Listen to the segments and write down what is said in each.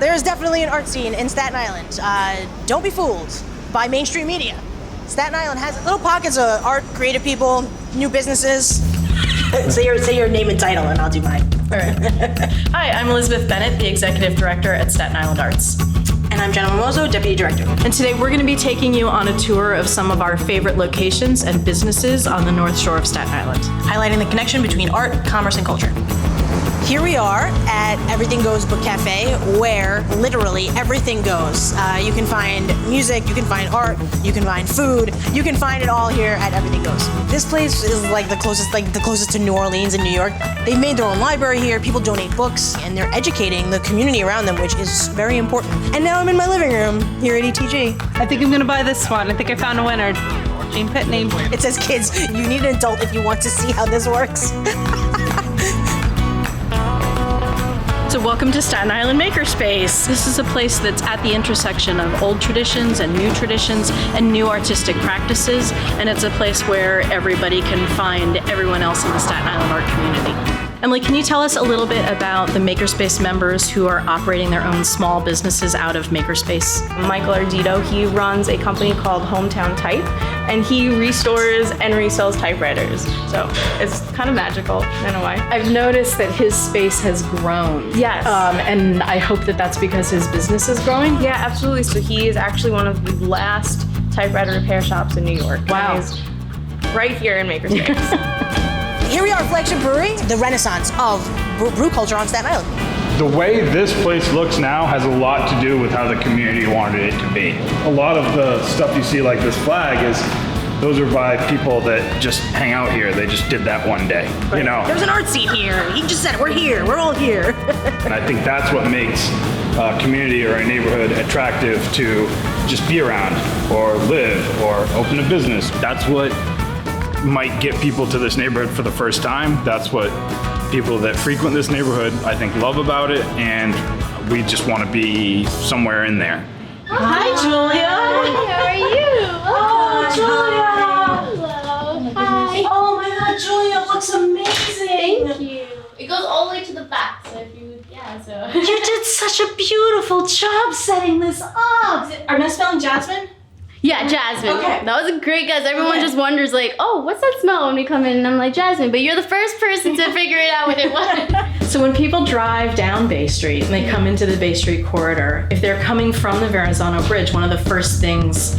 There's definitely an art scene in Staten Island. Don't be fooled by mainstream media. Staten Island has little pockets of art, creative people, new businesses. Say your name and title, and I'll do mine. All right. Hi, I'm Elizabeth Bennett, the Executive Director at Staten Island Arts. And I'm Jenna Mimoso, Deputy Director. And today we're going to be taking you on a tour of some of our favorite locations and businesses on the North Shore of Staten Island, highlighting the connection between art, commerce, and culture. Here we are at Everything Goes Book Cafe, where literally everything goes. You can find music, you can find art, you can find food, you can find it all here at Everything Goes. This place is like the closest to New Orleans in New York. They've made their own library here, people donate books, and they're educating the community around them, which is very important. And now I'm in my living room here at ETG. I think I'm gonna buy this one. I think I found a winner. Jane Pitney. It says, kids, you need an adult if you want to see how this works. So welcome to Staten Island Makerspace. This is a place that's at the intersection of old traditions and new artistic practices, and it's a place where everybody can find everyone else in the Staten Island art community. Emily, can you tell us a little bit about the Makerspace members who are operating their own small businesses out of Makerspace? Michael Ardito, he runs a company called Hometown Type, and he restores and resells typewriters. So it's kind of magical in a way. I've noticed that his space has grown. Yes. And I hope that that's because his business is growing. Yeah, absolutely. So he is actually one of the last typewriter repair shops in New York. Wow. And he's right here in Makerspace. Here we are at Flagship Brewery, the renaissance of brew culture on Staten Island. The way this place looks now has a lot to do with how the community wanted it to be. A lot of the stuff you see like this flag those are by people that just hang out here. They just did that one day, you know. There's an art scene here. He just said it. We're here. We're all here. And I think that's what makes a community or a neighborhood attractive to just be around or live or open a business. That's what might get people to this neighborhood for the first time. That's what people that frequent this neighborhood, I think, love about it, and we just want to be somewhere in there. Hi, Julia. Hi, how are you? Oh, Julia. Hello. Hi. Oh my God, Julia looks amazing. Thank you. It goes all the way to the back, so if you, so. You did such a beautiful job setting this up. Am I spelling Jasmine? Yeah, Jasmine. Okay. That was a great guess. Everyone just wonders like, oh, what's that smell when we come in? And I'm like, Jasmine, but you're the first person to figure it out what it was. So when people drive down Bay Street and they come into the Bay Street corridor, if they're coming from the Verrazano Bridge, one of the first things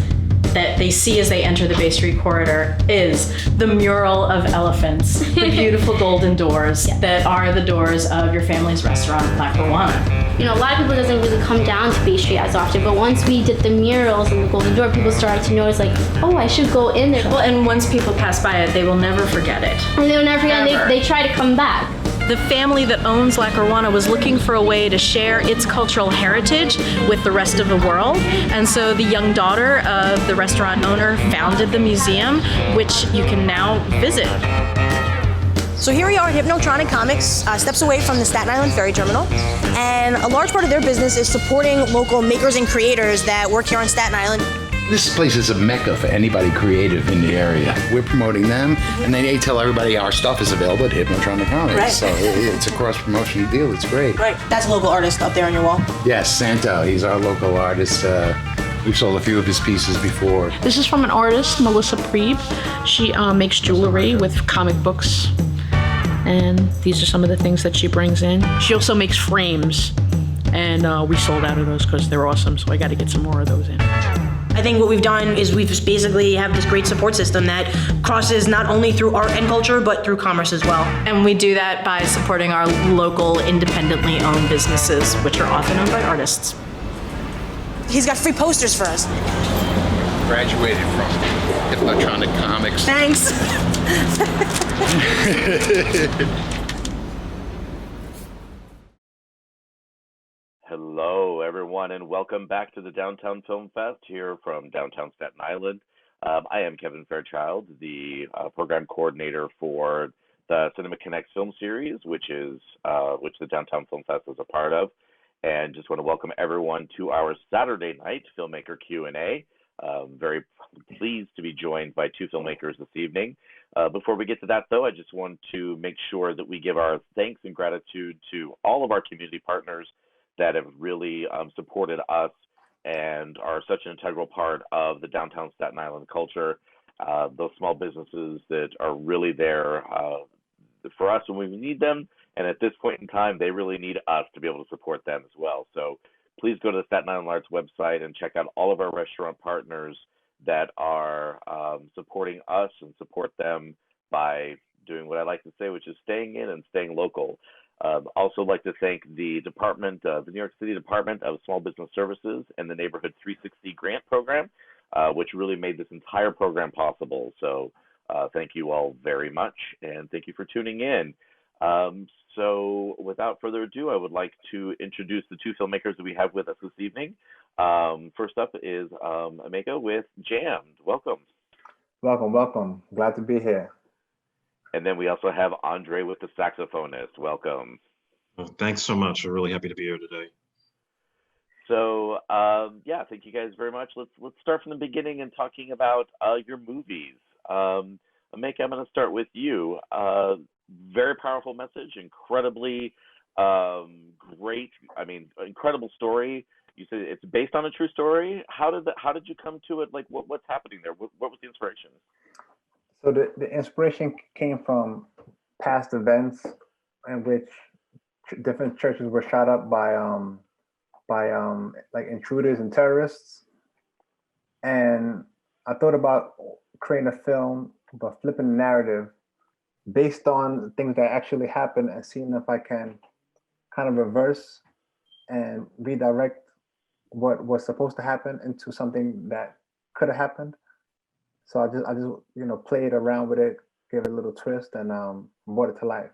that they see as they enter the Bay Street corridor is the mural of elephants, the beautiful golden doors that are the doors of your family's restaurant, La Caruana. You know, a lot of people doesn't really come down to Bay Street as often, but once we did the murals and the golden door, people started to notice like, oh, I should go in there. Well, and once people pass by it, they will never forget it. And they'll never forget, and they try to come back. The family that owns La Caruana was looking for a way to share its cultural heritage with the rest of the world. And so the young daughter of the restaurant owner founded the museum, which you can now visit. So here we are at Hypnotronic Comics, steps away from the Staten Island Ferry Terminal. And a large part of their business is supporting local makers and creators that work here on Staten Island. This place is a mecca for anybody creative in the area. We're promoting them, and they tell everybody our stuff is available at Hypnotronic Comics. Right. So it's a cross-promotion deal. It's great. Right. That's a local artist up there on your wall. Yes, Santo. He's our local artist. We've sold a few of his pieces before. This is from an artist, Melissa Prieb. She makes jewelry with comic books, and these are some of the things that she brings in. She also makes frames, and we sold out of those because they're awesome, so I got to get some more of those in. I think what we've done is we've just basically have this great support system that crosses not only through art and culture, but through commerce as well. And we do that by supporting our local independently owned businesses, which are often owned by artists. He's got free posters for us. Graduated from Hypnotronic Comics. Thanks. Hello, everyone, and welcome back to the Downtown Film Fest here from downtown Staten Island. I am Kevin Fairchild, the program coordinator for the Cinema Connex film series, which the Downtown Film Fest is a part of, and just want to welcome everyone to our Saturday night filmmaker Q&A. Very pleased to be joined by two filmmakers this evening. Before we get to that, though, I just want to make sure that we give our thanks and gratitude to all of our community partners that have really supported us and are such an integral part of the downtown Staten Island culture. Those small businesses that are really there for us when we need them. And at this point in time, they really need us to be able to support them as well. So please go to the Staten Island Arts website and check out all of our restaurant partners that are supporting us, and support them by doing what I like to say, which is staying in and staying local. Also like to thank the New York City Department of Small Business Services and the Neighborhood 360 grant program, which really made this entire program possible. So thank you all very much, and thank you for tuning in. So without further ado, I would like to introduce the two filmmakers that we have with us this evening. First up is Emeka with Jammed. Welcome. Welcome. Glad to be here. And then we also have Andre with the Saxophonist. Welcome. Well, thanks so much. I'm really happy to be here today. So yeah, thank you guys very much. Let's start from the beginning and talking about your movies. Emeka, I'm going to start with you. Very powerful message, incredibly great. I mean, incredible story. You said it's based on a true story. How did you come to it? Like, what's happening there? What was the inspiration? So the inspiration came from past events in which different churches were shot up by like intruders and terrorists, and I thought about creating a film but flipping the narrative based on things that actually happened, and seeing if I can kind of reverse and redirect what was supposed to happen into something that could have happened. So I just played around with it, gave it a little twist, and brought it to life.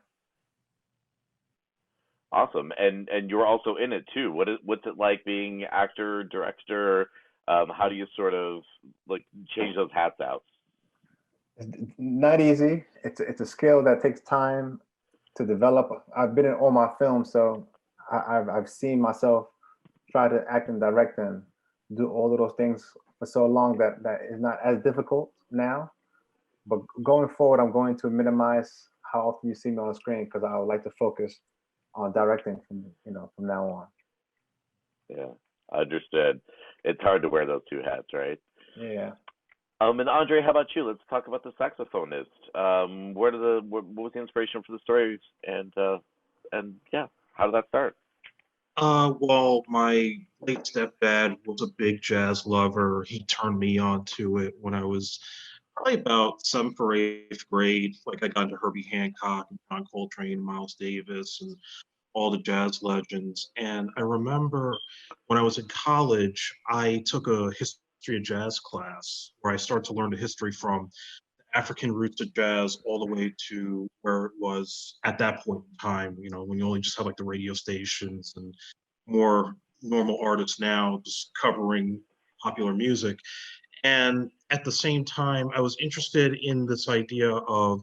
Awesome. And you're also in it too. What's it like being actor, director? How do you sort of like change those hats out? It's not easy. It's a skill that takes time to develop. I've been in all my films, so I've seen myself try to act and direct and do all of those things for so long that is not as difficult now. But going forward, I'm going to minimize how often you see me on the screen, because I would like to focus on directing from now on. Yeah, understood. It's hard to wear those two hats, right? Yeah. And Andre, how about you? Let's talk about the Saxophonist. What was the inspiration for the story, and yeah, how did that start? Well, my late stepdad was a big jazz lover. He turned me on to it when I was probably about 7th or 8th grade. Like, I got into Herbie Hancock and John Coltrane and Miles Davis and all the jazz legends. And I remember when I was in college, I took a history of jazz class where I started to learn the history from African roots of jazz all the way to where it was at that point in time, when you only just had like the radio stations and more normal artists now just covering popular music. And at the same time, I was interested in this idea of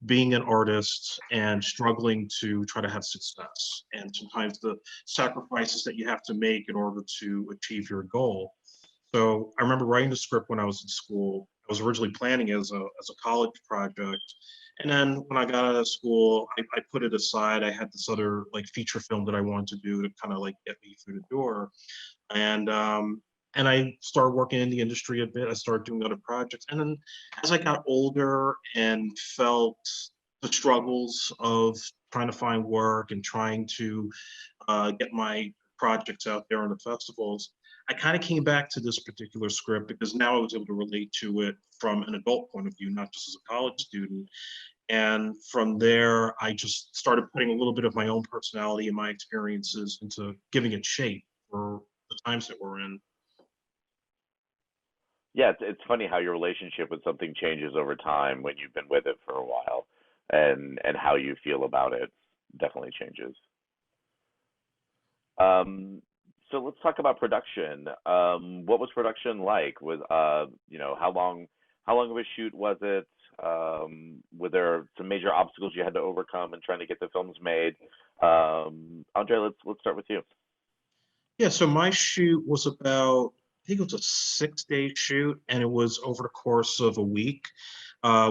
being an artist and struggling to try to have success, and sometimes the sacrifices that you have to make in order to achieve your goal. So I remember writing the script when I was in school. I was originally planning as a college project. And then when I got out of school, I put it aside. I had this other like feature film that I wanted to do to kind of like get me through the door. And I started working in the industry a bit. I started doing other projects. And then as I got older and felt the struggles of trying to find work and trying to get my projects out there on the festivals, I kind of came back to this particular script because now I was able to relate to it from an adult point of view, not just as a college student. And from there, I just started putting a little bit of my own personality and my experiences into giving it shape for the times that we're in. Yeah, it's funny how your relationship with something changes over time when you've been with it for a while, and how you feel about it definitely changes. So let's talk about production. What was production like? How long of a shoot was it? Were there some major obstacles you had to overcome in trying to get the films made? Andre, let's start with you. Yeah, so my shoot was about, I think it was a 6-day shoot, and it was over the course of a week.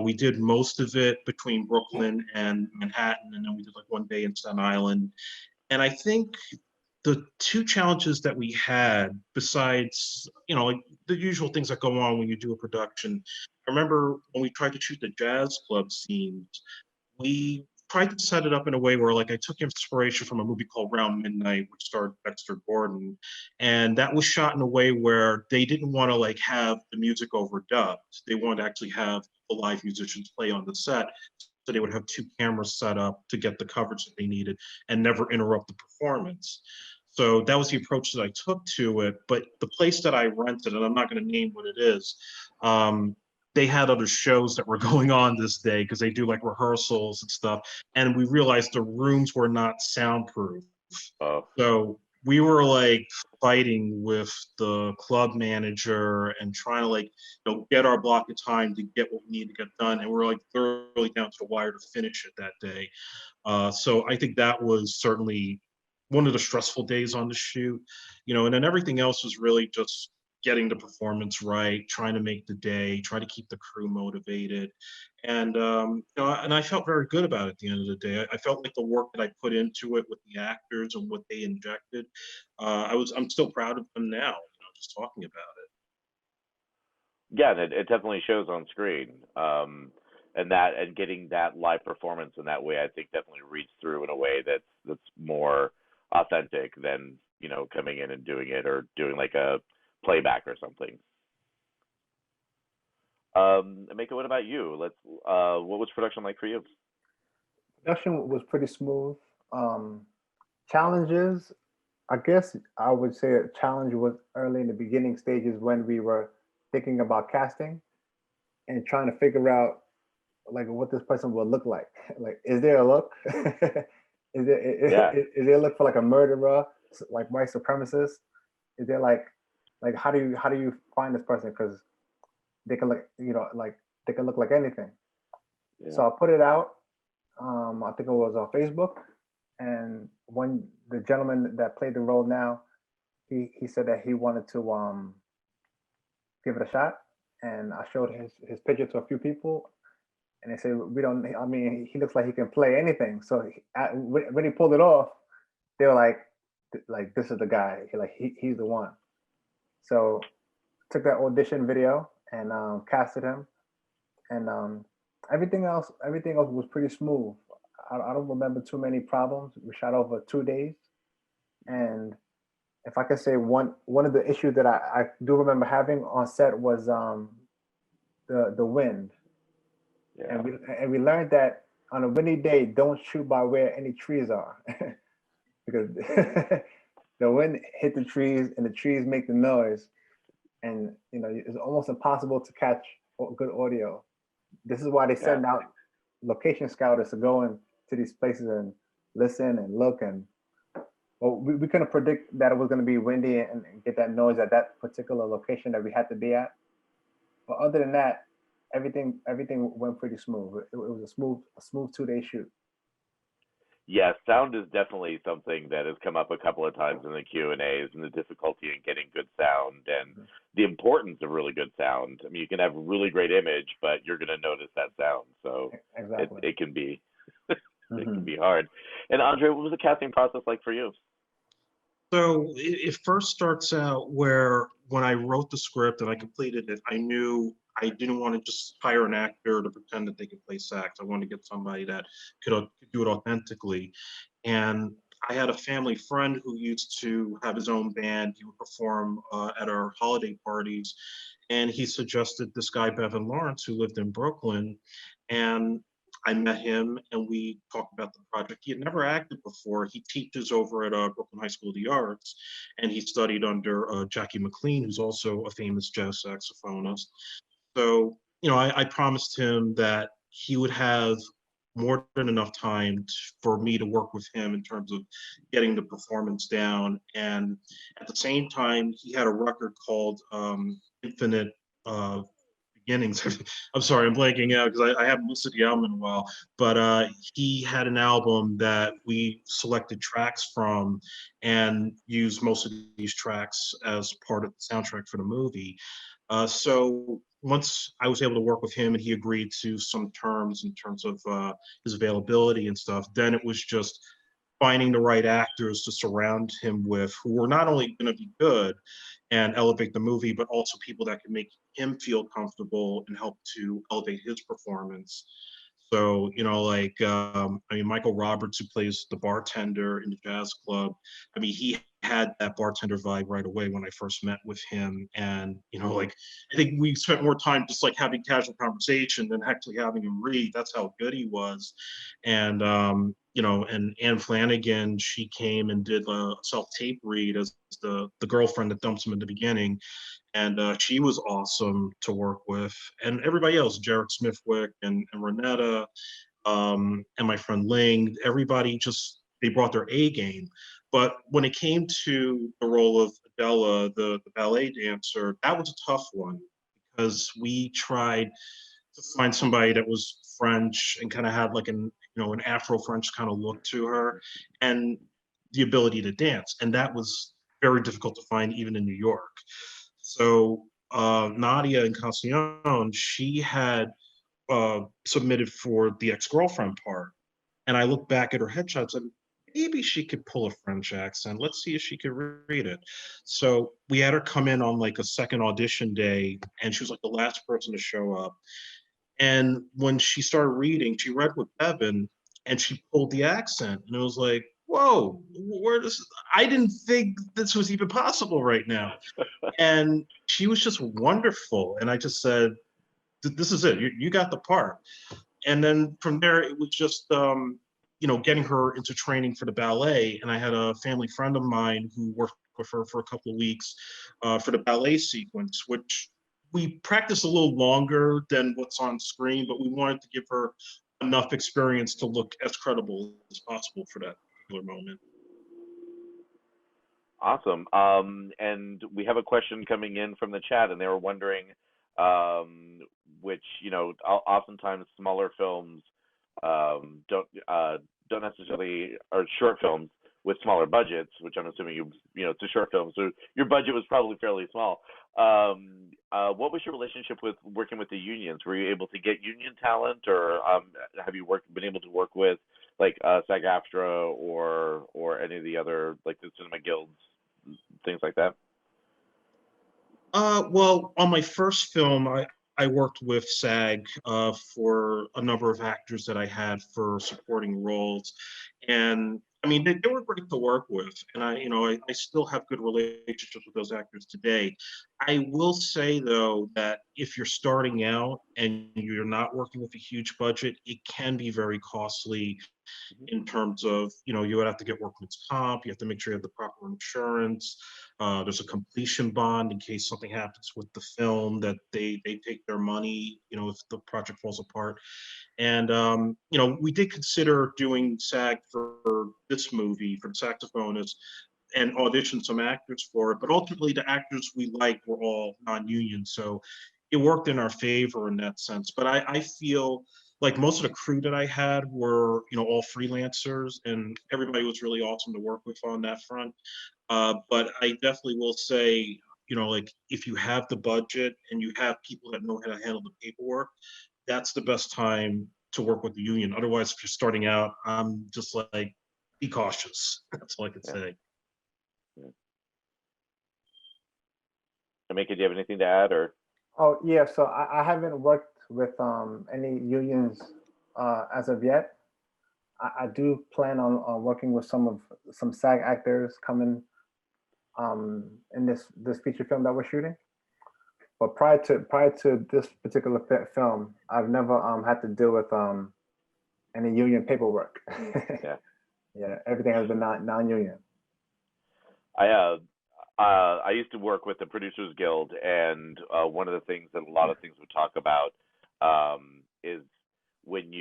We did most of it between Brooklyn and Manhattan, and then we did like one day in Staten Island. And I think the two challenges that we had, besides, like the usual things that go on when you do a production, I remember when we tried to shoot the jazz club scenes, we tried to set it up in a way where, like, I took inspiration from a movie called Round Midnight, which starred Dexter Gordon, and that was shot in a way where they didn't want to like have the music overdubbed. They wanted to actually have the live musicians play on the set, so they would have two cameras set up to get the coverage that they needed and never interrupt the performance. So that was the approach that I took to it. But the place that I rented, and I'm not going to name what it is, they had other shows that were going on this day because they do like rehearsals and stuff. And we realized the rooms were not soundproof. Oh. So we were like fighting with the club manager and trying to like, get our block of time to get what we need to get done. And we're like thoroughly down to the wire to finish it that day. So I think that was certainly one of the stressful days on the shoot, and then everything else was really just getting the performance right, trying to make the day, try to keep the crew motivated. And, and I felt very good about it at the end of the day. I felt like the work that I put into it with the actors and what they injected, I'm still proud of them now, just talking about it. Yeah, and it definitely shows on screen. And getting that live performance in that way, I think definitely reads through in a way that's more authentic than, coming in and doing it or doing like a playback or something. Mako, what about you? What was production like for you? Production was pretty smooth. Challenges, I guess I would say a challenge was early in the beginning stages when we were thinking about casting and trying to figure out like what this person will look like. Like, is there a look? Is there a look for like a murderer, like white supremacist? Is there like how do you find this person? Because they can look, they can look like anything. Yeah. So I put it out. I think it was on Facebook, and the gentleman that played the role now, he said that he wanted to give it a shot, and I showed his picture to a few people, and they said he looks like he can play anything. So when he pulled it off, they were like this is the guy. He's the one. So took that audition video and casted him, and everything else was pretty smooth. I don't remember too many problems. We shot over 2 days, and if I could say one of the issues that I do remember having on set was the wind. Yeah. And we learned that on a windy day, don't shoot by where any trees are, because the wind hit the trees and the trees make the noise, and it's almost impossible to catch good audio. This is why they send out location scouters to go into these places and listen and look. And we couldn't predict that it was going to be windy and get that noise at that particular location that we had to be at. But other than that, everything went pretty smooth. It was a smooth 2-day shoot. Yeah, sound is definitely something that has come up a couple of times in the Q&As, and the difficulty in getting good sound and the importance of really good sound. I mean, you can have a really great image, but you're going to notice that sound. So exactly. it can be it can be hard. And Andre, what was the casting process like for you? So it first starts out where when I wrote the script and I completed it, I knew I didn't want to just hire an actor to pretend that they could play sax. I wanted to get somebody that could do it authentically. And I had a family friend who used to have his own band. He would perform at our holiday parties. And he suggested this guy, Bevan Lawrence, who lived in Brooklyn. And I met him and we talked about the project. He had never acted before. He teaches over at Brooklyn High School of the Arts, and he studied under Jackie McLean, who's also a famous jazz saxophonist. So, I promised him that he would have more than enough time for me to work with him in terms of getting the performance down. And at the same time, he had a record called Infinite Beginnings. I'm sorry, I'm blanking out because I haven't listened to the album in a while. But he had an album that we selected tracks from and used most of these tracks as part of the soundtrack for the movie. So once I was able to work with him and he agreed to some terms in terms of his availability and stuff, then it was just finding the right actors to surround him with who were not only going to be good and elevate the movie, but also people that can make him feel comfortable and help to elevate his performance. So, like, Michael Roberts, who plays the bartender in the jazz club, he had that bartender vibe right away when I first met with him. And, like, I think we spent more time just like having casual conversation than actually having him read. That's how good he was. And, and Anne Flanagan, she came and did a self-tape read as the girlfriend that dumps him in the beginning. And she was awesome to work with. And everybody else, Jared Smithwick and Renetta, and my friend Ling, everybody they brought their A game. But when it came to the role of Adela, the ballet dancer, that was a tough one because we tried to find somebody that was French and kind of had like an Afro-French kind of look to her and the ability to dance. And that was very difficult to find even in New York. So Nadia Encarnacion, she had submitted for the ex-girlfriend part. And I looked back at her headshots and maybe she could pull a French accent. Let's see if she could read it. So we had her come in on like a second audition day, and she was like the last person to show up. And when she started reading, she read with Bevan and she pulled the accent. And it was like, whoa, I didn't think this was even possible right now. And she was just wonderful. And I just said, this is it. You got the part. And then from there, it was just, getting her into training for the ballet. And I had a family friend of mine who worked with her for a couple of weeks for the ballet sequence, which we practiced a little longer than what's on screen, but we wanted to give her enough experience to look as credible as possible for that particular moment. Awesome. And we have a question coming in from the chat, and they were wondering, which, oftentimes smaller films don't necessarily, or short films with smaller budgets, which I'm assuming it's a short film, so your budget was probably fairly small. What was your relationship with working with the unions? Were you able to get union talent, or have you been able to work with like SAG-AFTRA or any of the other, like the cinema guilds, things like that? Well, on my first film, I worked with SAG for a number of actors that I had for supporting roles, and they were great to work with, and I still have good relationships with those actors today. I will say though that if you're starting out and you're not working with a huge budget, it can be very costly in terms of, you would have to get workman's comp, you have to make sure you have the proper insurance. There's a completion bond in case something happens with the film that they take their money, if the project falls apart. And, we did consider doing SAG for this movie, for The Saxophonist, and auditioned some actors for it. But ultimately, the actors we liked were all non-union. So it worked in our favor in that sense. But I feel like most of the crew that I had were, all freelancers, and everybody was really awesome to work with on that front. But I definitely will say, like if you have the budget and you have people that know how to handle the paperwork, that's the best time to work with the union. Otherwise, if you're starting out, I'm just like, be cautious. That's all I can say. Amika, do you have anything to add, or? Oh yeah, so I haven't worked with any unions as of yet. I do plan on working with some SAG actors coming in this feature film that we're shooting. But prior to this particular film, I've never had to deal with any union paperwork. Yeah, everything has been non-union. I used to work with the Producers Guild, and one of the things that a lot of things we talk about is when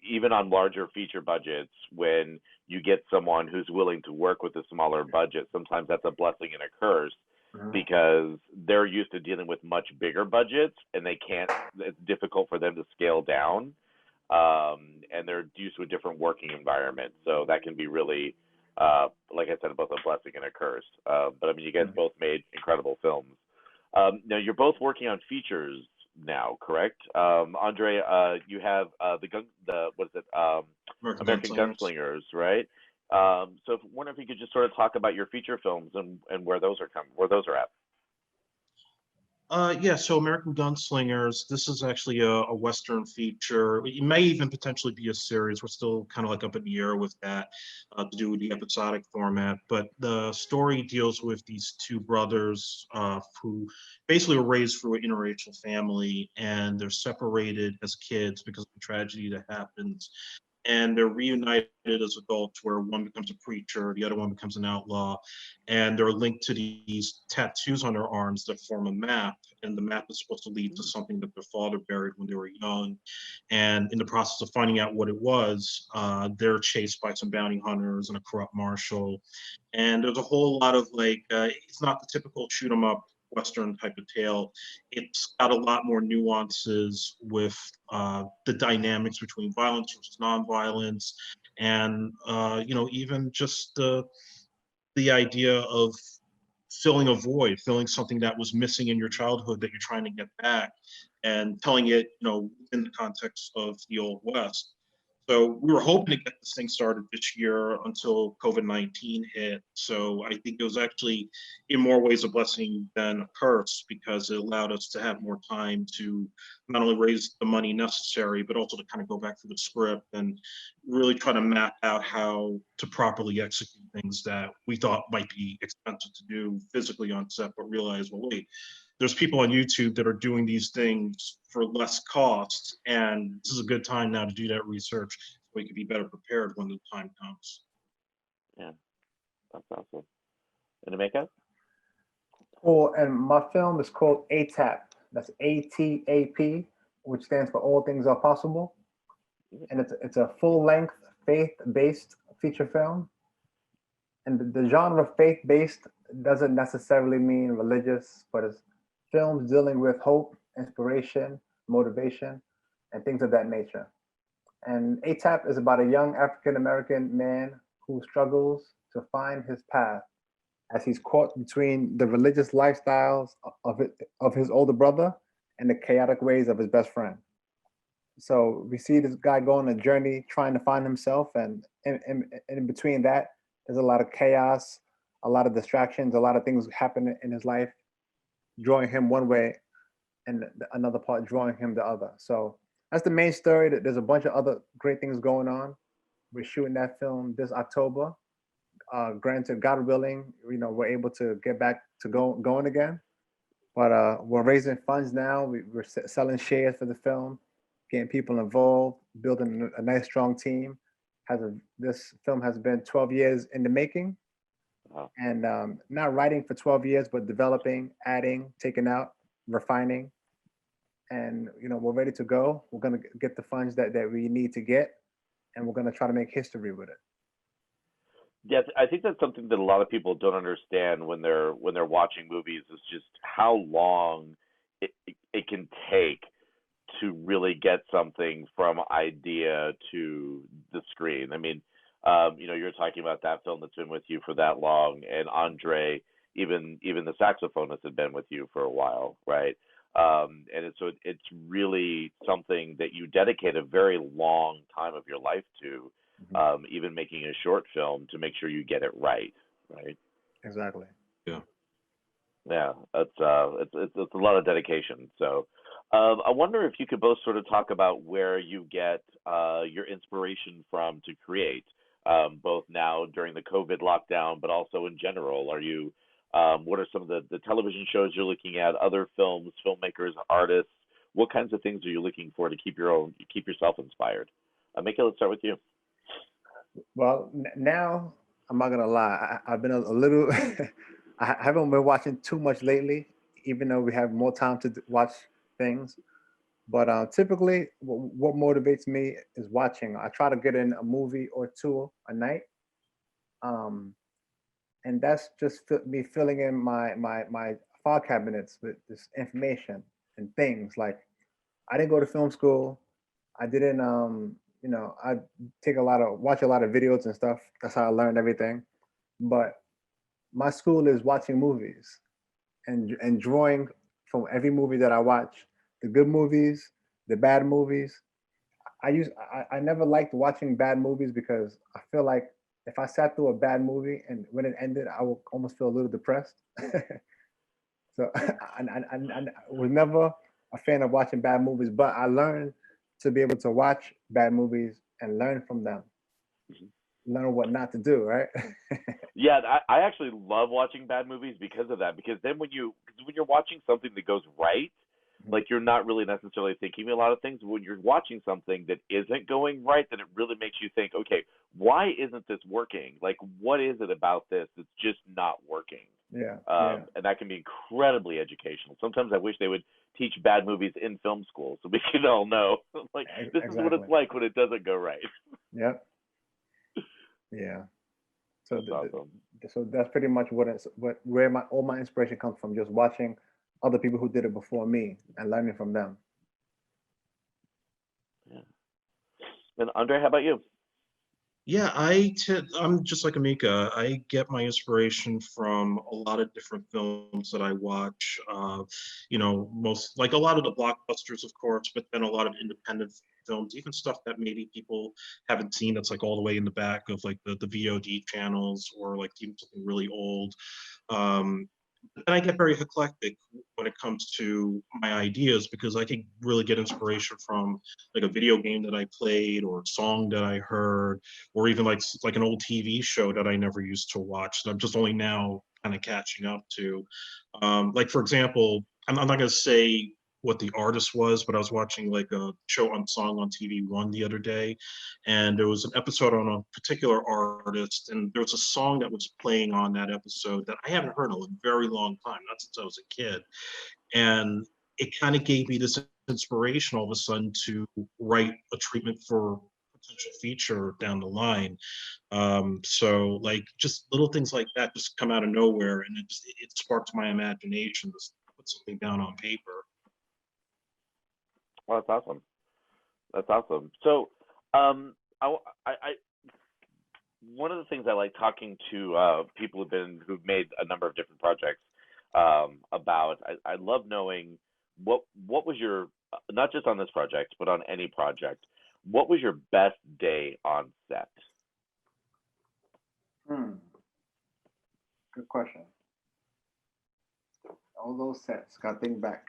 even on larger feature budgets, when you get someone who's willing to work with a smaller budget, sometimes that's a blessing and a curse, because they're used to dealing with much bigger budgets, and it's difficult for them to scale down, and they're used to a different working environment. So that can be really, like I said, both a blessing and a curse. But you guys both made incredible films. Now you're both working on features now, correct? Andre, you have what is it? American Gunslingers, right? So I wonder if you could just sort of talk about your feature films and where those are at. Yeah, so American Gunslingers, this is actually a Western feature. It may even potentially be a series. We're still kind of like up in the air with that to do the episodic format. But the story deals with these two brothers who basically were raised through an interracial family, and they're separated as kids because of the tragedy that happens. And they're reunited as adults, where one becomes a preacher, the other one becomes an outlaw, and they're linked to these tattoos on their arms that form a map. And the map is supposed to lead to something that their father buried when they were young. And in the process of finding out what it was, they're chased by some bounty hunters and a corrupt marshal. And there's a whole lot of it's not the typical shoot 'em up Western type of tale. It's got a lot more nuances with the dynamics between violence versus nonviolence, and even just the idea of filling a void, filling something that was missing in your childhood that you're trying to get back, and telling it, in the context of the Old West. So we were hoping to get this thing started this year until COVID-19 hit. So I think it was actually, in more ways, a blessing than a curse, because it allowed us to have more time to not only raise the money necessary, but also to kind of go back through the script and really try to map out how to properly execute things that we thought might be expensive to do physically on set, but realize, well, wait, there's people on YouTube that are doing these things for less cost, and this is a good time now to do that research so we can be better prepared when the time comes. Yeah, that's awesome. And to make up? Cool. And my film is called ATAP. That's ATAP, which stands for All Things Are Possible. And it's a full-length faith-based feature film. And the genre faith-based doesn't necessarily mean religious, but it's films dealing with hope, inspiration, motivation, and things of that nature. And ATAP is about a young African-American man who struggles to find his path as he's caught between the religious lifestyles of his older brother and the chaotic ways of his best friend. So we see this guy go on a journey trying to find himself, and in between that, there's a lot of chaos, a lot of distractions, a lot of things happen in his life, drawing him one way and another part drawing him the other. So that's the main story. There's a bunch of other great things going on. We're shooting that film this October. Granted, God willing, we're able to get back to going again. But we're raising funds now. We're selling shares for the film, getting people involved, building a nice, strong team. This film has been 12 years in the making. Wow. And not writing for 12 years, but developing, adding, taking out, refining. And we're ready to go. We're gonna get the funds that we need to get, and we're gonna try to make history with it. Yes, I think that's something that a lot of people don't understand when they're watching movies, is just how long it can take to really get something from idea to the screen. I mean, you're talking about that film that's been with you for that long, and Andre, even the saxophonist, had been with you for a while, right? And it's really something that you dedicate a very long time of your life to, even making a short film, to make sure you get it right? Exactly. Yeah. Yeah, it's a lot of dedication. So I wonder if you could both sort of talk about where you get your inspiration from to create, both now during the COVID lockdown, but also in general. Are you what are some of the television shows you're looking at, other films, filmmakers, artists? What kinds of things are you looking for to keep yourself inspired? Mika, let's start with you. Well, now I'm not gonna lie. I've been a little. I haven't been watching too much lately, even though we have more time to watch things. But typically, what motivates me is watching. I try to get in a movie or two a night, and that's just me filling in my file cabinets with this information and things. Like, I didn't go to film school. I didn't I watch a lot of videos and stuff. That's how I learned everything. But my school is watching movies and drawing from every movie that I watch, the good movies, the bad movies. I never liked watching bad movies because I feel like if I sat through a bad movie and when it ended, I would almost feel a little depressed. So I was never a fan of watching bad movies, but I learned to be able to watch bad movies and learn from them, learn what not to do, right? Yeah, I actually love watching bad movies because of that. Because then when you're watching something that goes right, like you're not really necessarily thinking a lot of things. When you're watching something that isn't going right, then it really makes you think, okay, why isn't this working? Like, what is it about this that's just not working? Yeah. And that can be incredibly educational. Sometimes I wish they would teach bad movies in film school so we can all know, like, this is what it's like when it doesn't go right. Yep. Yeah. So That's awesome. So that's pretty much where all my inspiration comes from, just watching other people who did it before me and learning from them. Yeah. And Andre, how about you? Yeah, I'm just like Amika. I get my inspiration from a lot of different films that I watch. Most like a lot of the blockbusters, of course, but then a lot of independent films, even stuff that maybe people haven't seen. That's like all the way in the back of like the VOD channels, or like even something really old. And I get very eclectic when it comes to my ideas, because I can really get inspiration from like a video game that I played, or a song that I heard, or even like an old TV show that I never used to watch that I'm just only now kind of catching up to. Like for example, I'm not going to say what the artist was, but I was watching like a show on song on TV1 the other day, and there was an episode on a particular artist, and there was a song that was playing on that episode that I haven't heard in a very long time, not since I was a kid. And it kind of gave me this inspiration all of a sudden to write a treatment for potential feature down the line. So like just little things like that just come out of nowhere, and it sparked my imagination to put something down on paper. Well, that's awesome. That's awesome. So, I one of the things I like talking to people who've made a number of different projects about. I love knowing what was your, not just on this project but on any project, what was your best day on set? Good question. All those sets, got think back.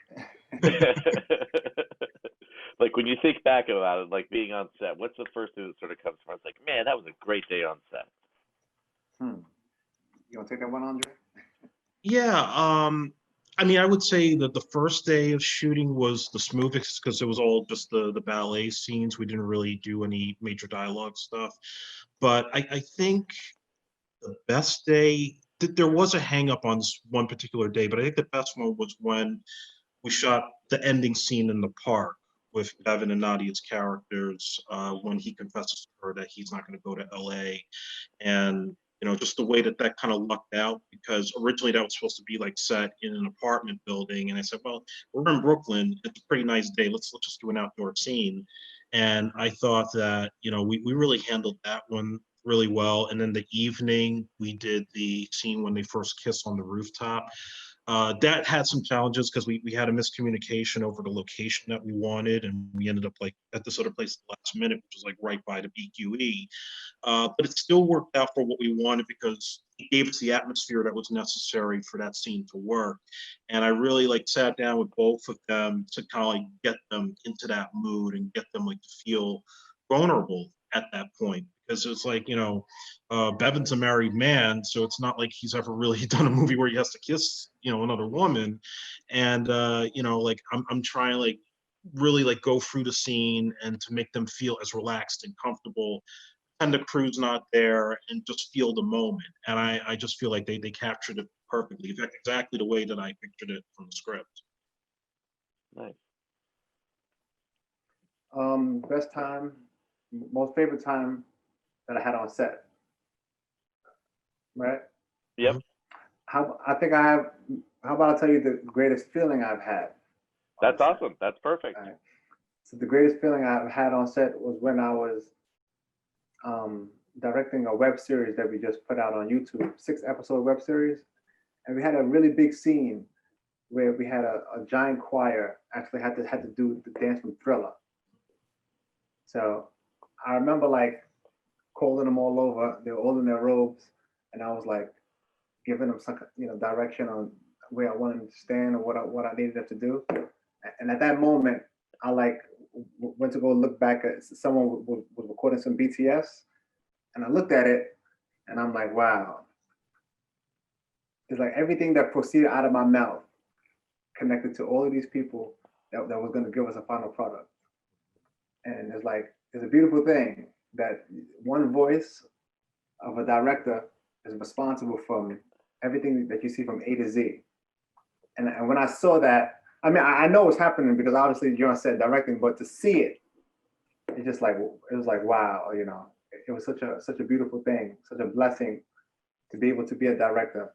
Like when you think back about it, like being on set, what's the first thing that sort of comes to mind? It's like, man, that was a great day on set. You want to take that one, Andre? Yeah, I mean, I would say that the first day of shooting was the smoothest, because it was all just the ballet scenes. We didn't really do any major dialogue stuff. But I think the best day, there was a hang up on one particular day, but I think the best one was when we shot the ending scene in the park with Bevan and Nadia's characters, when he confesses to her that he's not going to go to LA. And just the way that kind of lucked out, because originally that was supposed to be like set in an apartment building, and I said, well, we're in Brooklyn, it's a pretty nice day, let's just do an outdoor scene. And I thought that we really handled that one really well. And then the evening we did the scene when they first kiss on the rooftop. That had some challenges because we had a miscommunication over the location that we wanted, and we ended up like at this other place at the last minute, which was like right by the BQE. But it still worked out for what we wanted, because it gave us the atmosphere that was necessary for that scene to work. And I really sat down with both of them to kind of get them into that mood and get them to feel vulnerable at that point. Because it's like, Bevan's a married man, so it's not like he's ever really done a movie where he has to kiss, another woman. And, I'm trying to really go through the scene and to make them feel as relaxed and comfortable, and the crew's not there, and just feel the moment. And I just feel like they captured it perfectly. In fact, exactly the way that I pictured it from the script. Nice. Best time, most favorite time that I had on set. Right? Yep. How about I tell you the greatest feeling I've had? That's awesome. That's perfect. Right. So the greatest feeling I've had on set was when I was directing a web series that we just put out on YouTube, 6-episode web series. And we had a really big scene where we had a giant choir actually had to do the dance from Thriller. So I remember like calling them all over. They were all in their robes, and I was like giving them some direction on where I wanted them to stand or what I needed them to do. And at that moment, I like went to go look back at someone was recording some BTS, and I looked at it, and I'm like, wow. It's like everything that proceeded out of my mouth connected to all of these people that was going to give us a final product. And it's a beautiful thing that one voice of a director is responsible from everything that you see from A to Z. And when I saw that, I mean, I know what's happening because obviously John said directing, but to see it, it was like, wow, it was such a beautiful thing, such a blessing to be able to be a director,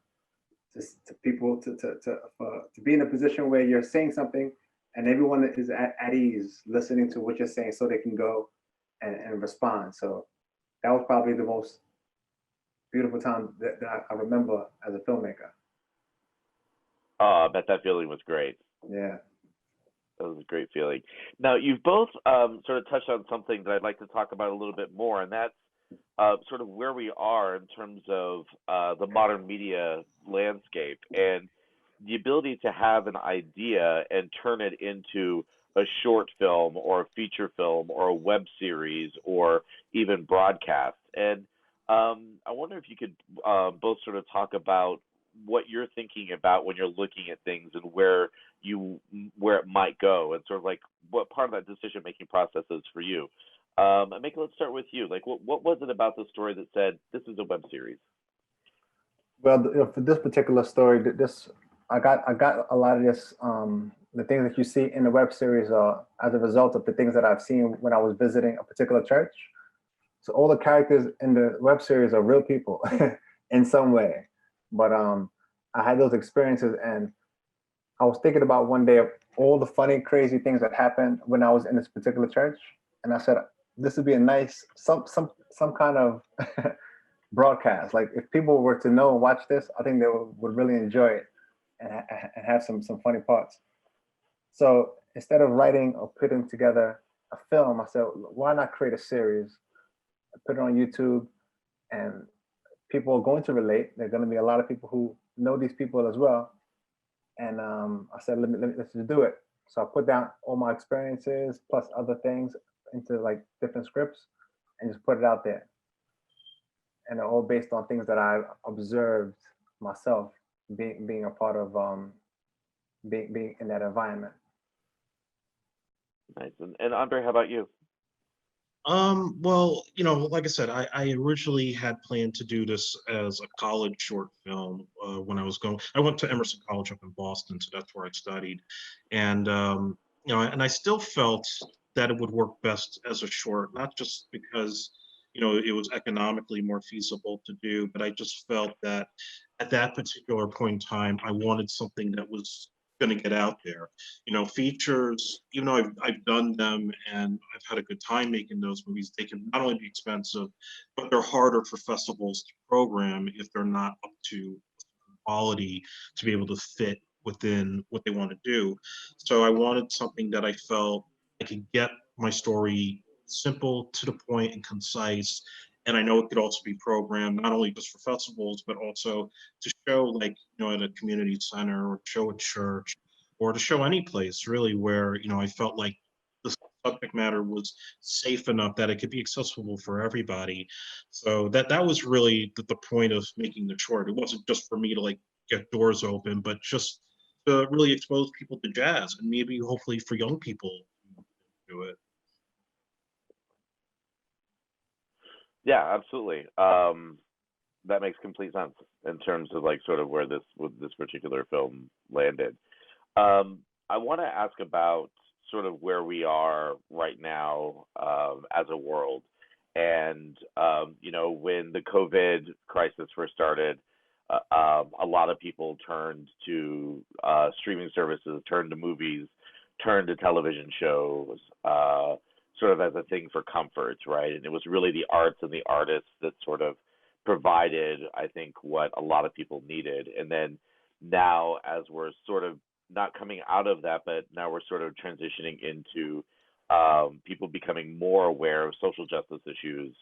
to people to be in a position where you're saying something and everyone is at ease listening to what you're saying so they can go and respond. So that was probably the most beautiful time that I remember as a filmmaker. Oh, I bet that feeling was great. Yeah. That was a great feeling. Now, you've both sort of touched on something that I'd like to talk about a little bit more, and that's sort of where we are in terms of the modern media landscape and the ability to have an idea and turn it into a short film or a feature film or a web series or even broadcast. And I wonder if you could both sort of talk about what you're thinking about when you're looking at things and where it might go, and sort of like what part of that decision-making process is for you. Mika, let's start with you. Like, what was it about the story that said this is a web series? Well, for this particular story, I got a lot of this. The things that you see in the web series are as a result of the things that I've seen when I was visiting a particular church. So all the characters in the web series are real people in some way. But I had those experiences, and I was thinking about one day of all the funny, crazy things that happened when I was in this particular church, and I said, this would be a nice some kind of broadcast. Like if people were to know and watch this, I think they would really enjoy it and have some funny parts. So instead of writing or putting together a film, I said, why not create a series, put it on YouTube, and people are going to relate. There are going to be a lot of people who know these people as well. And I said, let's just do it. So I put down all my experiences plus other things into like different scripts and just put it out there. And they're all based on things that I observed myself being a part of being in that environment. Nice. And Andre, how about you? Well, like I said, I originally had planned to do this as a college short film when I went to Emerson College up in Boston, so that's where I studied. And, and I still felt that it would work best as a short, not just because, it was economically more feasible to do, but I just felt that at that particular point in time, I wanted something that was going to get out there. Features, even though I've done them and I've had a good time making those movies, they can not only be expensive, but they're harder for festivals to program if they're not up to quality to be able to fit within what they want to do. So I wanted something that I felt I could get my story simple, to the point, and concise. And I know it could also be programmed not only just for festivals, but also to show, like, at a community center or show at church, or to show any place really where, I felt like the subject matter was safe enough that it could be accessible for everybody. So that was really the point of making the short. It wasn't just for me to like get doors open, but just to really expose people to jazz, and maybe hopefully for young people to do it. Yeah, absolutely. That makes complete sense in terms of like sort of where this particular film landed. I want to ask about sort of where we are right now as a world, and when the COVID crisis first started, a lot of people turned to streaming services, turned to movies, turned to television shows. Sort of as a thing for comfort, right? And it was really the arts and the artists that sort of provided, I think, what a lot of people needed. And then now, as we're sort of not coming out of that, but now we're sort of transitioning into people becoming more aware of social justice issues,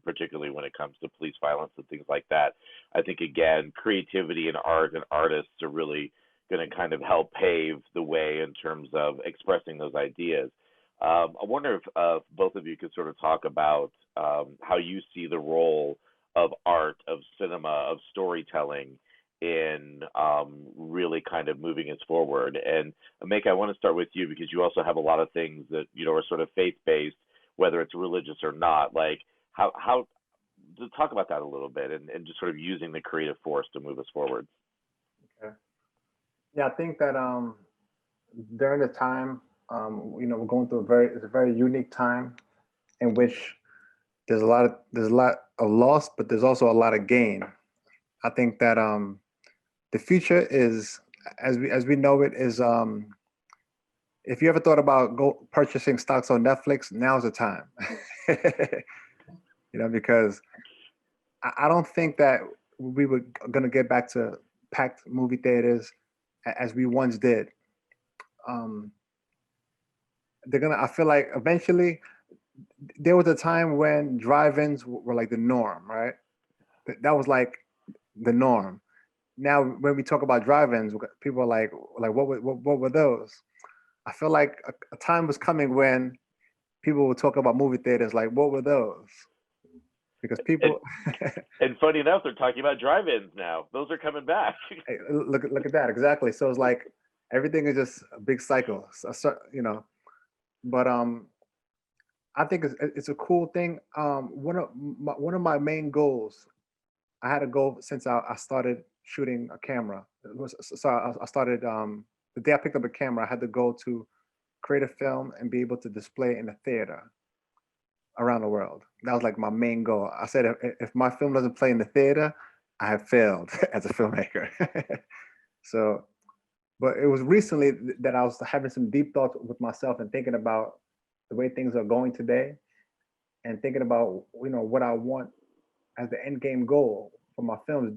particularly when it comes to police violence and things like that. I think, again, creativity and art and artists are really going to kind of help pave the way in terms of expressing those ideas. I wonder if both of you could sort of talk about how you see the role of art, of cinema, of storytelling in really kind of moving us forward. And Ameka, I want to start with you because you also have a lot of things that, you know, are sort of faith-based, whether it's religious or not. Like how to talk about that a little bit and just sort of using the creative force to move us forward. Okay. Yeah, I think that during the time, you know, we're going through it's a very unique time in which there's a lot of loss, but there's also a lot of gain. I think that the future is, as we know it, is if you ever thought about purchasing stocks on Netflix, now's the time. You know, because I don't think that we were gonna get back to packed movie theaters as we once did. I feel like eventually there was a time when drive-ins were like the norm, right? That was like the norm. Now, when we talk about drive-ins, people are like what were those? I feel like a time was coming when people would talk about movie theaters like, what were those? Because people. And funny enough, they're talking about drive-ins now. Those are coming back. Hey, look at that, exactly. So it's like everything is just a big cycle, so, you know. But I think it's a cool thing. One of my main goals, I had a goal since I started shooting a camera. I started the day I picked up a camera. I had the goal to create a film and be able to display in a theater around the world. That was like my main goal. I said, if my film doesn't play in the theater, I have failed as a filmmaker. So, but it was recently that I was having some deep thoughts with myself and thinking about the way things are going today, and thinking about, you know, what I want as the end game goal for my films.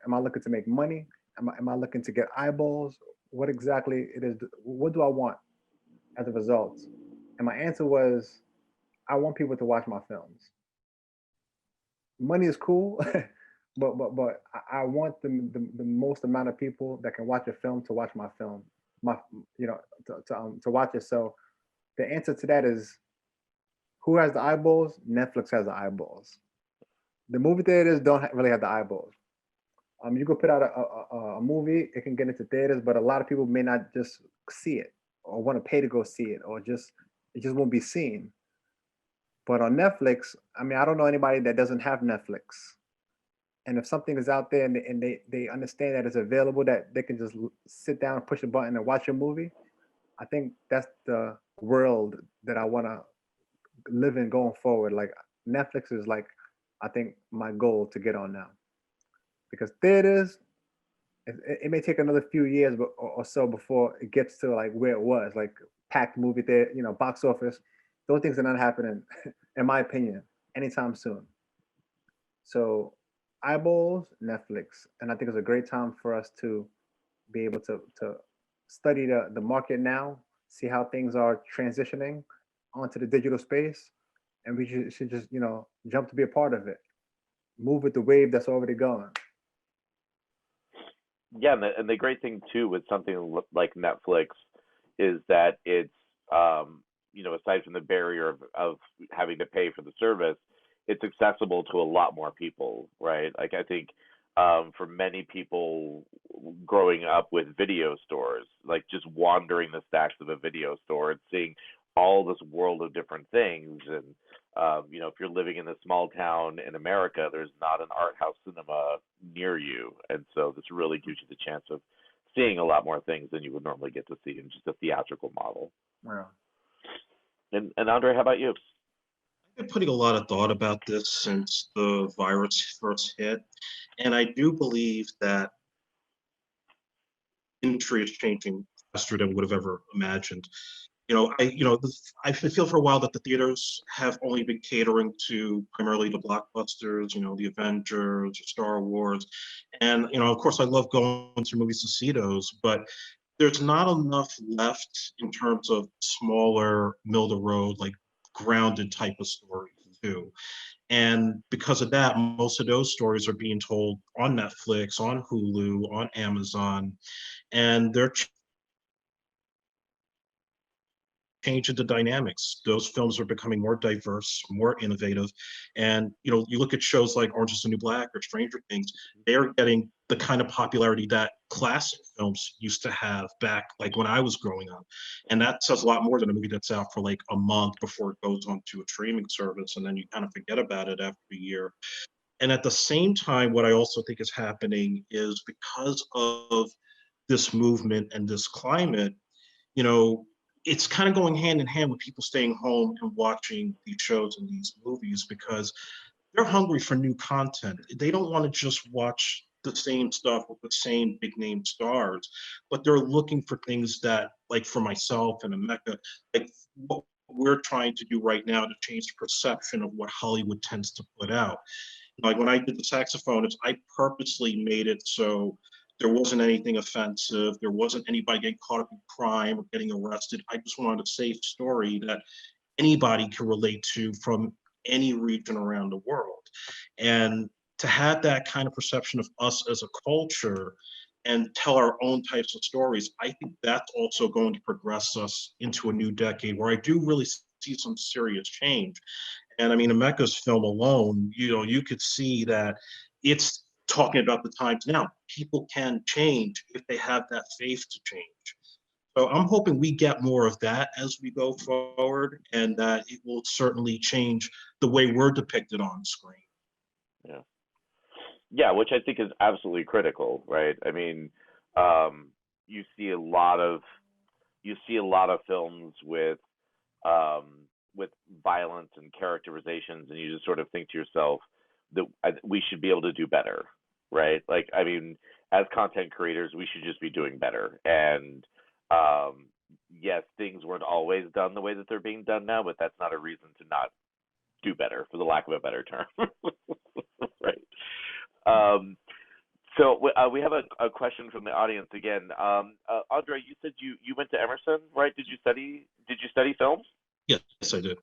Am I looking to make money? Am I looking to get eyeballs? What exactly it is? What do I want as a result? And my answer was, I want people to watch my films. Money is cool, but I want the most amount of people that can watch a film to watch my film. To watch it. So the answer to that is, who has the eyeballs? Netflix has the eyeballs. The movie theaters don't really have the eyeballs. You could put out a movie, it can get into theaters, but a lot of people may not just see it or want to pay to go see it, or it just won't be seen. But on Netflix, I mean, I don't know anybody that doesn't have Netflix. And if something is out there and they understand that it's available, that they can just sit down and push a button and watch a movie, I think that's the world that I want to live in going forward. Like, Netflix is like, I think, my goal to get on now. Because theaters, it may take another few years or so before it gets to like where it was, like packed movie theater, you know, box office. Those things are not happening, in my opinion, anytime soon. So eyeballs, Netflix. And I think it's a great time for us to be able to study the market now, see how things are transitioning onto the digital space. And we should just, you know, jump to be a part of it. Move with the wave that's already going. Yeah, and the great thing too with something like Netflix is that it's, you know, aside from the barrier of having to pay for the service, it's accessible to a lot more people, right? Like, I think for many people growing up with video stores, like just wandering the stacks of a video store and seeing all this world of different things. And, you know, if you're living in a small town in America, there's not an art house cinema near you. And so this really gives you the chance of seeing a lot more things than you would normally get to see in just a theatrical model. Yeah. And Andre, how about you? I've been putting a lot of thought about this since the virus first hit. And I do believe that industry is changing faster than we would have ever imagined. I feel for a while that the theaters have only been catering to primarily the blockbusters, you know, the Avengers, Star Wars. And, you know, of course, I love going to movies to see those, but there's not enough left in terms of smaller, middle of the road, like grounded type of stories too. And because of that, most of those stories are being told on Netflix, on Hulu, on Amazon, and they're changing the dynamics. Those films are becoming more diverse, more innovative. And you look at shows like Orange is the New Black or Stranger Things, they're getting the kind of popularity that classic films used to have back like when I was growing up. And that says a lot more than a movie that's out for like a month before it goes onto a streaming service, and then you kind of forget about it after a year. And at the same time, what I also think is happening is because of this movement and this climate, you know, it's kind of going hand in hand with people staying home and watching these shows and these movies because they're hungry for new content. They don't want to just watch the same stuff with the same big name stars, but they're looking for things that, like for myself and Emeka, like what we're trying to do right now to change the perception of what Hollywood tends to put out. Like when I did The Saxophonist, I purposely made it so there wasn't anything offensive. There wasn't anybody getting caught up in crime or getting arrested. I just wanted a safe story that anybody can relate to from any region around the world. And to have that kind of perception of us as a culture and tell our own types of stories, I think that's also going to progress us into a new decade where I do really see some serious change. And I mean, Emeka's film alone, you could see that it's talking about the times now. People can change if they have that faith to change. So I'm hoping we get more of that as we go forward, and that it will certainly change the way we're depicted on screen. Yeah. Yeah, which I think is absolutely critical, right? I mean, you see a lot of films with violence and characterizations, and you just sort of think to yourself that we should be able to do better, right? Like, I mean, as content creators, we should just be doing better. And yes, things weren't always done the way that they're being done now, but that's not a reason to not do better, for the lack of a better term. Right. So we have a question from the audience again. Andre, you said you went to Emerson, right? Did you study film? Yes, I did.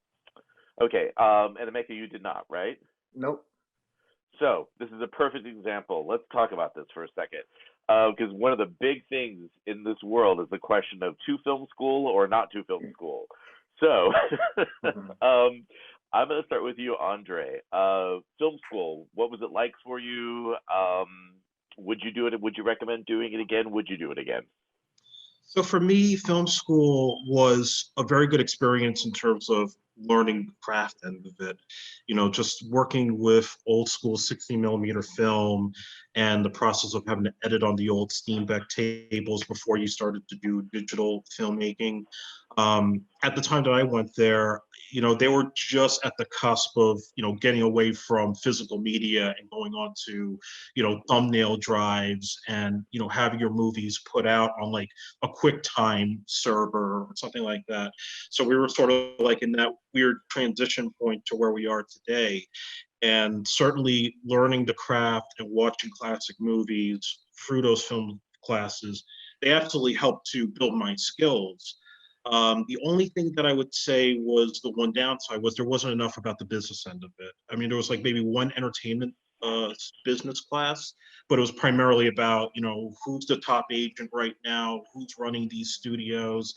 Okay. And Emeka, you did not, right? Nope. So this is a perfect example. Let's talk about this for a second. Because one of the big things in this world is the question of to film school or not to film school. So I'm going to start with you, Andre. Film school, what was it like for you? Would you do it? Would you recommend doing it again? Would you do it again? So for me, film school was a very good experience in terms of learning the craft end of it. Just working with old school 16mm film and the process of having to edit on the old Steenbeck tables before you started to do digital filmmaking. At the time that I went there, they were just at the cusp of, getting away from physical media and going on to, thumbnail drives and, having your movies put out on like a QuickTime server or something like that. So we were sort of like in that weird transition point to where we are today. And certainly learning the craft and watching classic movies through those film classes, they absolutely helped to build my skills. The only thing that I would say was the one downside was there wasn't enough about the business end of it. I mean, there was like maybe one entertainment business class, but it was primarily about, who's the top agent right now, who's running these studios.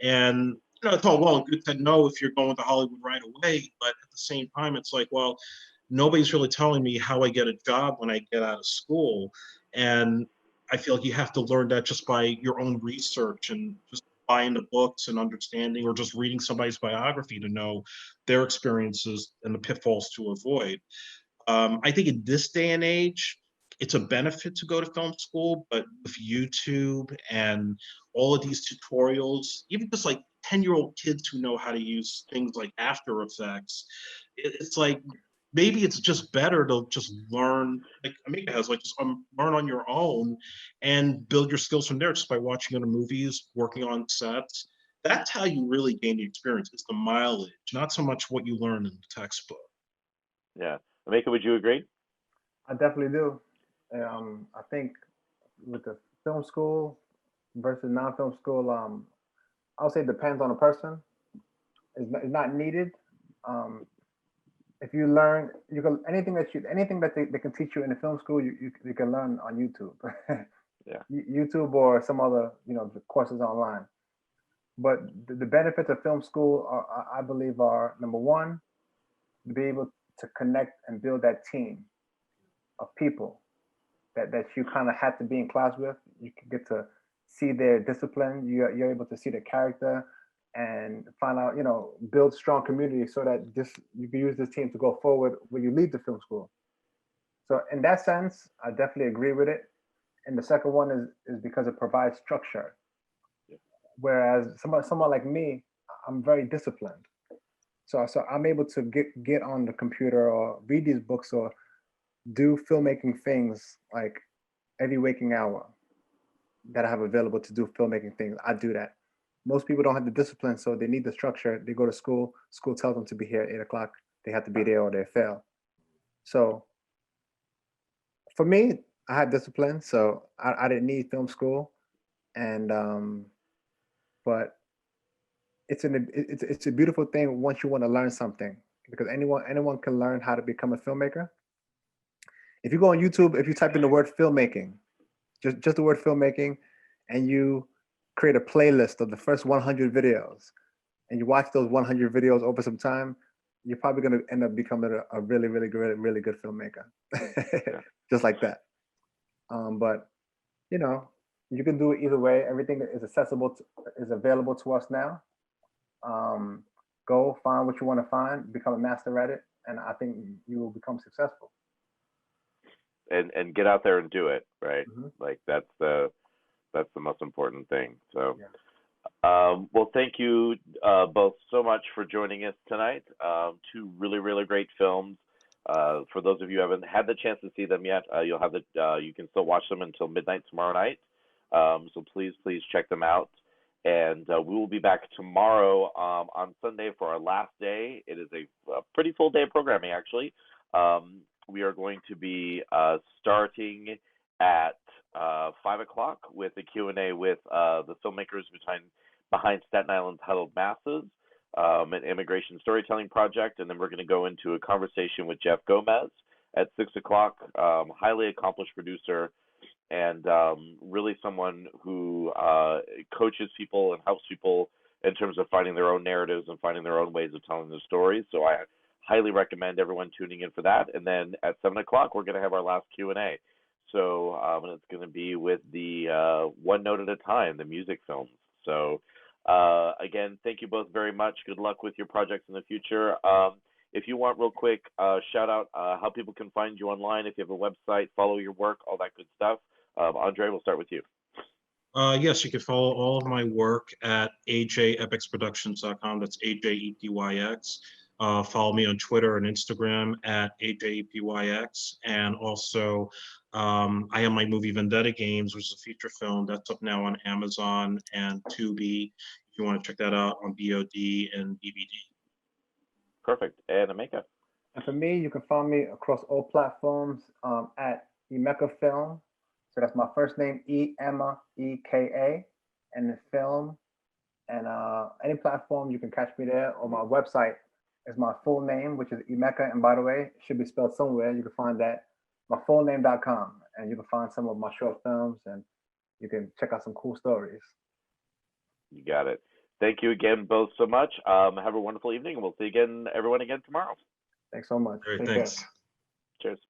And, it's all well and good to know if you're going to Hollywood right away, but at the same time, it's like, well, nobody's really telling me how I get a job when I get out of school. And I feel like you have to learn that just by your own research and just buying the books and understanding, or just reading somebody's biography to know their experiences and the pitfalls to avoid. I think in this day and age, it's a benefit to go to film school, but with YouTube and all of these tutorials, even just like 10-year-old kids who know how to use things like After Effects, it's like, maybe it's just better to just learn, like Amika has, like just learn on your own and build your skills from there just by watching other movies, working on sets. That's how you really gain the experience. It's the mileage, not so much what you learn in the textbook. Yeah. Amika, would you agree? I definitely do. I think with the film school, versus non-film school, I would say depends on the person. It's not needed. If you learn, you can anything that they can teach you in the film school, you can learn on YouTube. Yeah. YouTube or some other the courses online. But the benefits of film school I believe are, number one, to be able to connect and build that team of people that you kind of have to be in class with. You can get to see their discipline. You're able to see their character and find out, build strong community so that you can use this team to go forward when you leave the film school. So in that sense, I definitely agree with it. And the second one is because it provides structure. Whereas someone like me, I'm very disciplined. So I'm able to get on the computer or read these books or do filmmaking things like every waking hour that I have available to do filmmaking things. I do that. Most people don't have the discipline, so they need the structure. They go to school. School tells them to be here at 8 o'clock. They have to be there or they fail. So for me, I had discipline, so I didn't need film school, and but it's a beautiful thing once you want to learn something, because anyone can learn how to become a filmmaker. If you go on YouTube, if you type in the word filmmaking, just the word filmmaking, and you create a playlist of the first 100 videos, and you watch those 100 videos over some time, you're probably going to end up becoming a really, really good filmmaker, just like that. But you can do it either way. Everything is available to us now. Go find what you want to find, become a master at it, and I think you will become successful. And get out there and do it, right? Mm-hmm. Like that's the most important thing. So, yeah. Well, thank you both so much for joining us tonight. Two really, really great films. For those of you who haven't had the chance to see them yet, you can still watch them until midnight tomorrow night. So please check them out. And we will be back tomorrow on Sunday for our last day. It is a pretty full day of programming, actually. We are going to be starting at 5 o'clock with a Q&A with the filmmakers behind Staten Island's Huddled Masses, an immigration storytelling project, and then we're going to go into a conversation with Jeff Gomez at 6 o'clock, highly accomplished producer, and really someone who coaches people and helps people in terms of finding their own narratives and finding their own ways of telling their stories. So I highly recommend everyone tuning in for that. And then at 7 o'clock, we're going to have our last Q&A. So and it's going to be with the One Note at a Time, the music films. So again, thank you both very much. Good luck with your projects in the future. If you want, real quick, shout out how people can find you online, if you have a website, follow your work, all that good stuff. Andre, we'll start with you. Yes, you can follow all of my work at ajepixproductions.com. That's AJEPYX. Follow me on Twitter and Instagram at AJEPYX. And also, I have my movie Vendetta Games, which is a feature film that's up now on Amazon and Tubi. If you want to check that out on VOD and DVD. Perfect. And Emeka? And for me, you can find me across all platforms at Emeka Film. So that's my first name, Emma, EKA, and the film. And any platform, you can catch me there. Or my website is my full name, which is Emeka. And by the way, it should be spelled somewhere. You can find that, myfullname.com. And you can find some of my short films and you can check out some cool stories. You got it. Thank you again both so much. Have a wonderful evening, and we'll see everyone again tomorrow. Thanks so much. Great, Take thanks. care. Cheers.